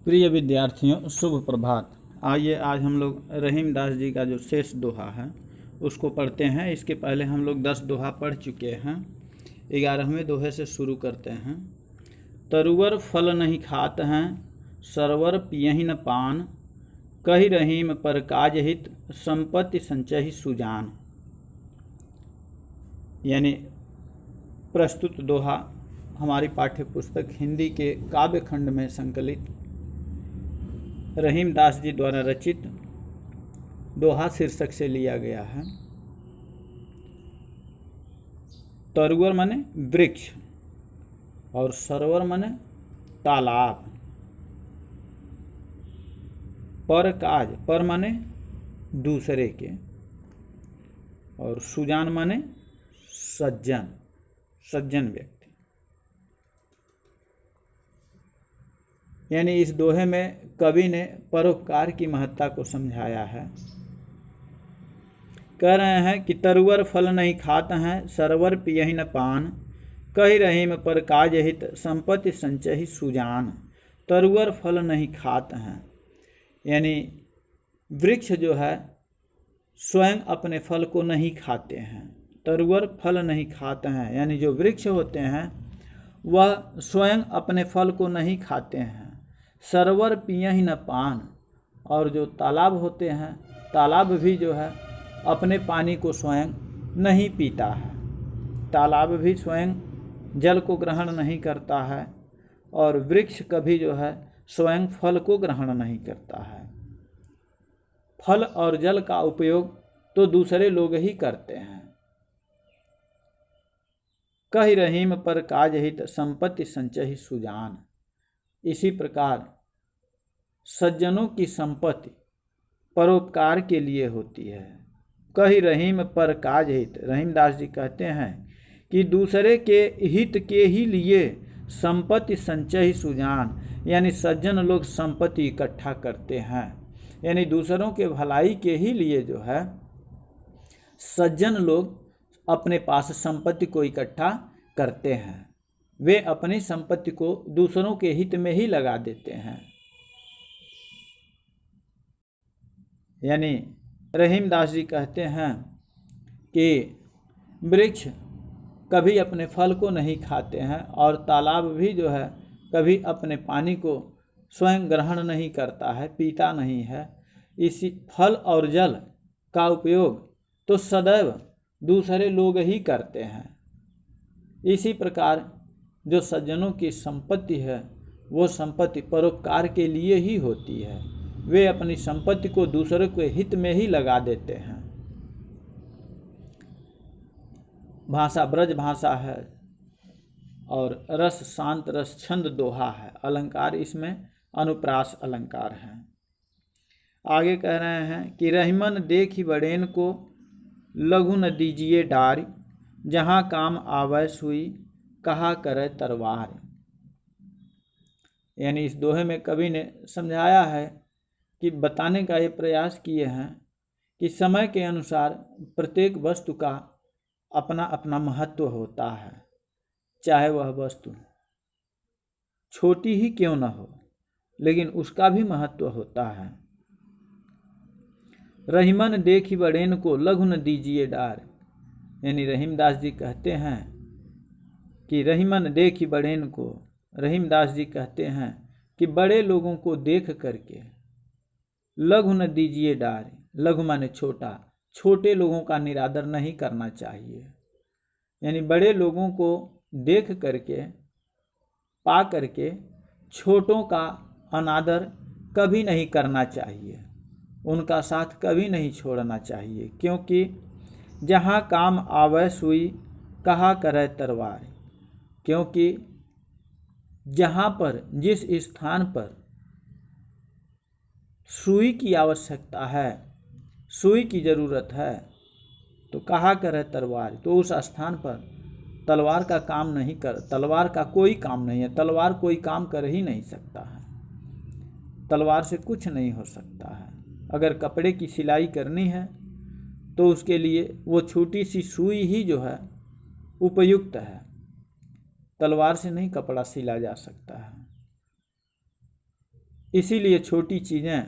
प्रिय विद्यार्थियों, शुभ प्रभात। आइए आज हम लोग रहीम दास जी का जो शेष दोहा है उसको पढ़ते हैं। इसके पहले हम लोग 10 दोहा पढ़ चुके हैं। 11वें दोहे से शुरू करते हैं। तरुवर फल नहीं खात हैं, सरवर पियहि न पान, कहि रहीम पर काज हित, संपत्ति संचहि सुजान। यानी प्रस्तुत दोहा हमारी पाठ्य पुस्तक हिंदी के काव्य खंड में संकलित रहीम दास जी द्वारा रचित दोहा शीर्षक से लिया गया है। तरुवर माने वृक्ष और सरोवर माने तालाब। पर काज, पर माने दूसरे के, और सुजान माने सज्जन, सज्जन व्यक्ति। यानी इस दोहे में कवि ने परोपकार की महत्ता को समझाया है। कह रहे हैं कि तरुवर फल नहीं खात हैं, सरवर पियहि न पान, कहि रहीम पर काज हित, संपत्ति संचहि सुजान। तरुवर फल नहीं खात हैं, यानी वृक्ष जो है स्वयं अपने फल को नहीं खाते हैं। तरुवर फल नहीं खाते हैं, यानी जो वृक्ष होते हैं वह स्वयं अपने फल को नहीं खाते हैं। सरवर पियहि न पान, और जो तालाब होते हैं, तालाब भी जो है अपने पानी को स्वयं नहीं पीता है। तालाब भी स्वयं जल को ग्रहण नहीं करता है, और वृक्ष कभी जो है स्वयं फल को ग्रहण नहीं करता है। फल और जल का उपयोग तो दूसरे लोग ही करते हैं। कहि रहीम पर काज हित, संपत्ति संचहि सुजान। इसी प्रकार सज्जनों की संपत्ति परोपकार के लिए होती है। कहि रहीम पर काज हित, रहीम दास जी कहते हैं कि दूसरे के हित के ही लिए संपत्ति संचय सुजान, यानी सज्जन लोग संपत्ति इकट्ठा करते हैं। यानी दूसरों के भलाई के ही लिए जो है सज्जन लोग अपने पास संपत्ति को इकट्ठा करते हैं। वे अपनी संपत्ति को दूसरों के हित में ही लगा देते हैं। यानी रहीम दास जी कहते हैं कि वृक्ष कभी अपने फल को नहीं खाते हैं, और तालाब भी जो है कभी अपने पानी को स्वयं ग्रहण नहीं करता है, पीता नहीं है। इसी फल और जल का उपयोग तो सदैव दूसरे लोग ही करते हैं। इसी प्रकार जो सज्जनों की संपत्ति है वो संपत्ति परोपकार के लिए ही होती है। वे अपनी संपत्ति को दूसरों के हित में ही लगा देते हैं। भाषा ब्रज भाषा है और रस शांत रस छंद दोहा है। अलंकार इसमें अनुप्रास अलंकार है। आगे कह रहे हैं कि रहीमन देखि बड़ेन को, लघु न दीजिए डार, जहाँ काम आवै सुई, कहा करे तरवार। यानी इस दोहे में कवि ने समझाया है कि बताने का ये प्रयास किए हैं कि समय के अनुसार प्रत्येक वस्तु का अपना अपना महत्व होता है। चाहे वह वस्तु छोटी ही क्यों न हो, लेकिन उसका भी महत्व होता है। रहीमन देखि बड़ेन को, लघु न दीजिए डार। यानी रहीम दास जी कहते हैं कि रहीमन देखि बड़ेन को, रहीम दास जी कहते हैं कि बड़े लोगों को देख करके लघु न दीजिए डार। लघु माने छोटा, छोटे लोगों का निरादर नहीं करना चाहिए। यानी बड़े लोगों को देख करके, पा करके छोटों का अनादर कभी नहीं करना चाहिए, उनका साथ कभी नहीं छोड़ना चाहिए। क्योंकि जहाँ काम आवे सुई, कहा करे तरवार। क्योंकि जहाँ पर, जिस स्थान पर सुई की आवश्यकता है, सुई की ज़रूरत है, तो कहा करे तलवार। तो उस स्थान पर तलवार का काम नहीं कर, तलवार का कोई काम नहीं है। तलवार कोई काम कर ही नहीं सकता है। तलवार से कुछ नहीं हो सकता है। अगर कपड़े की सिलाई करनी है तो उसके लिए वो छोटी सी सुई ही जो है उपयुक्त है। तलवार से नहीं कपड़ा सिला जा सकता है। इसीलिए छोटी चीज़ें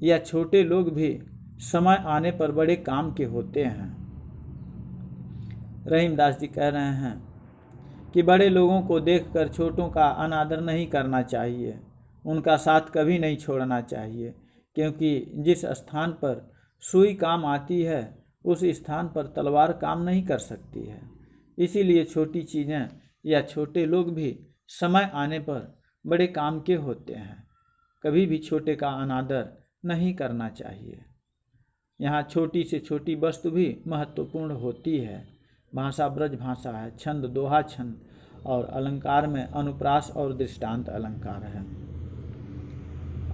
या छोटे लोग भी समय आने पर बड़े काम के होते हैं। रहीमदास जी कह रहे हैं कि बड़े लोगों को देखकर छोटों का अनादर नहीं करना चाहिए, उनका साथ कभी नहीं छोड़ना चाहिए, क्योंकि जिस स्थान पर सुई काम आती है उस स्थान पर तलवार काम नहीं कर सकती है। इसीलिए छोटी चीज़ें या छोटे लोग भी समय आने पर बड़े काम के होते हैं। कभी भी छोटे का अनादर नहीं करना चाहिए। यहाँ छोटी से छोटी वस्तु भी महत्वपूर्ण होती है। भाषा ब्रज भाषा है, छंद दोहा छंद, और अलंकार में अनुप्रास और दृष्टांत अलंकार है।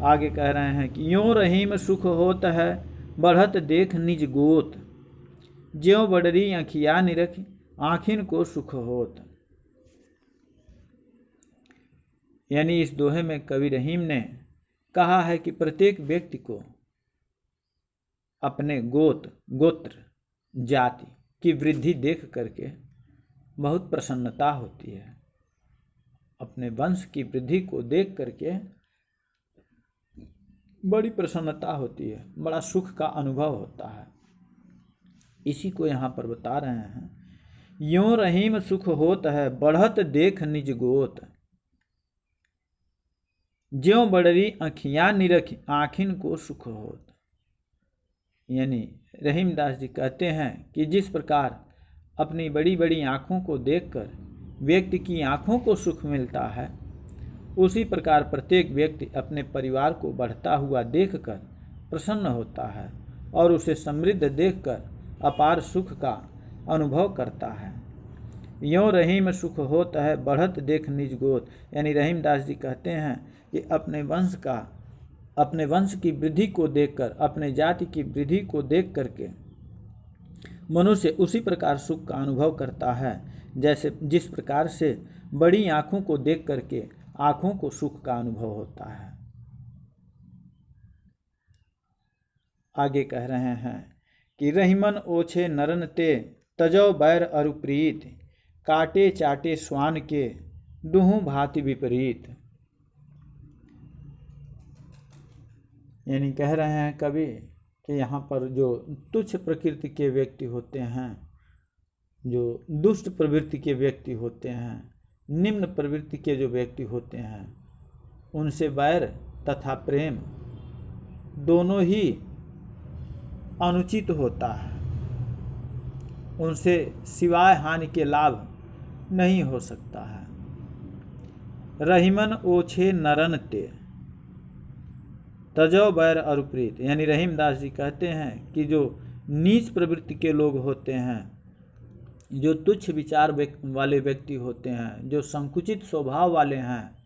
आगे कह रहे हैं कि यों रहीम सुख होत है, बढ़त देख निज गोत, ज्यों बडरी अखिया निरख, आँखिन को सुख होत। यानी इस दोहे में कवि रहीम ने कहा है कि प्रत्येक व्यक्ति को अपने गोत्र जाति की वृद्धि देख करके बहुत प्रसन्नता होती है। अपने वंश की वृद्धि को देख करके बड़ी प्रसन्नता होती है, बड़ा सुख का अनुभव होता है। इसी को यहाँ पर बता रहे हैं, यों रहीम सुख होत है, बढ़त देख निज गोत, ज्यों बडरी अखियाँ निरख, आँखिन को सुख होत। यानी रहीमदास जी कहते हैं कि जिस प्रकार अपनी बड़ी बड़ी आँखों को देखकर व्यक्ति की आँखों को सुख मिलता है, उसी प्रकार प्रत्येक व्यक्ति अपने परिवार को बढ़ता हुआ देखकर प्रसन्न होता है और उसे समृद्ध देखकर अपार सुख का अनुभव करता है। यों रहीम सुख होता है, बढ़त देख निज गोत। यानी रहीमदास जी कहते हैं कि अपने वंश की वृद्धि को देखकर, अपने जाति की वृद्धि को देख करके मनुष्य उसी प्रकार सुख का अनुभव करता है जैसे जिस प्रकार से बड़ी आँखों को देख करके आँखों को सुख का अनुभव होता है। आगे कह रहे हैं कि रहीमन ओछे नरन ते, तजौ बैर अरु प्रीत, काटे चाटे स्वान के, दुहु भांति विपरीत। यानी कह रहे हैं कवि कि यहाँ पर जो तुच्छ प्रकृति के व्यक्ति होते हैं, जो दुष्ट प्रवृत्ति के व्यक्ति होते हैं, निम्न प्रवृत्ति के जो व्यक्ति होते हैं, उनसे वैर तथा प्रेम दोनों ही अनुचित होता है। उनसे सिवाय हानि के लाभ नहीं हो सकता है। रहीमन ओछे नरन ते, तजौ बैर अरु प्रीत। यानी रहीमदास जी कहते हैं कि जो नीच प्रवृत्ति के लोग होते हैं, जो तुच्छ विचार वाले व्यक्ति होते हैं, जो संकुचित स्वभाव वाले हैं,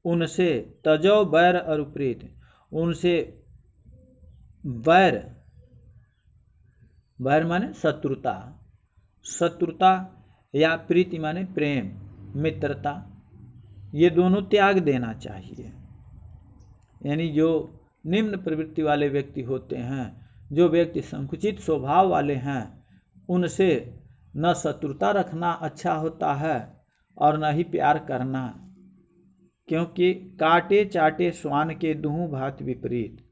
उनसे तजौ बैर अरु प्रीत, उनसे बैर माने शत्रुता या प्रीति माने प्रेम, मित्रता, ये दोनों त्याग देना चाहिए। यानी जो निम्न प्रवृत्ति वाले व्यक्ति होते हैं, जो व्यक्ति संकुचित स्वभाव वाले हैं, उनसे न शत्रुता रखना अच्छा होता है और न ही प्यार करना, क्योंकि काटे चाटे स्वान के, दुहु भांति विपरीत।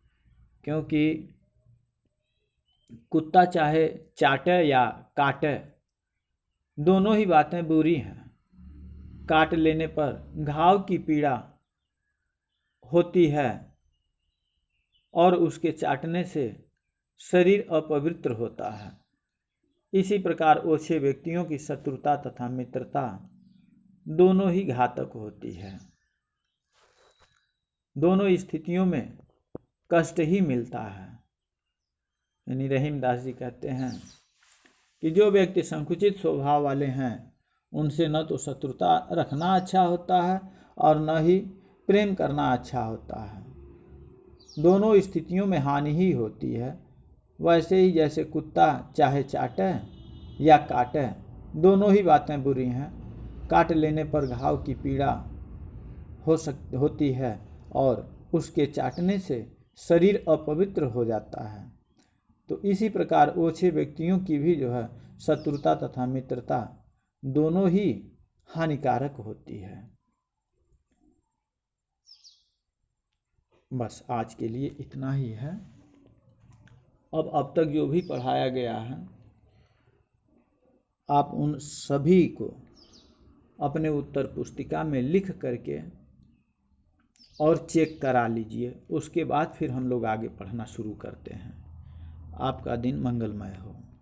क्योंकि कुत्ता चाहे चाटे या काटे, दोनों ही बातें बुरी हैं। काट लेने पर घाव की पीड़ा होती है और उसके चाटने से शरीर अपवित्र होता है। इसी प्रकार ओछे व्यक्तियों की शत्रुता तथा मित्रता दोनों ही घातक होती है। दोनों स्थितियों में कष्ट ही मिलता है। यानी रहीमदास जी कहते हैं कि जो व्यक्ति संकुचित स्वभाव वाले हैं, उनसे न तो शत्रुता रखना अच्छा होता है और न ही प्रेम करना अच्छा होता है। दोनों स्थितियों में हानि ही होती है। वैसे ही जैसे कुत्ता चाहे चाटे या काटे, दोनों ही बातें बुरी हैं। काट लेने पर घाव की पीड़ा होती है और उसके चाटने से शरीर अपवित्र हो जाता है। तो इसी प्रकार ओछे व्यक्तियों की भी जो है शत्रुता तथा मित्रता दोनों ही हानिकारक होती है। बस आज के लिए इतना ही है। अब तक जो भी पढ़ाया गया है आप उन सभी को अपने उत्तर पुस्तिका में लिख करके और चेक करा लीजिए। उसके बाद फिर हम लोग आगे पढ़ना शुरू करते हैं। आपका दिन मंगलमय हो।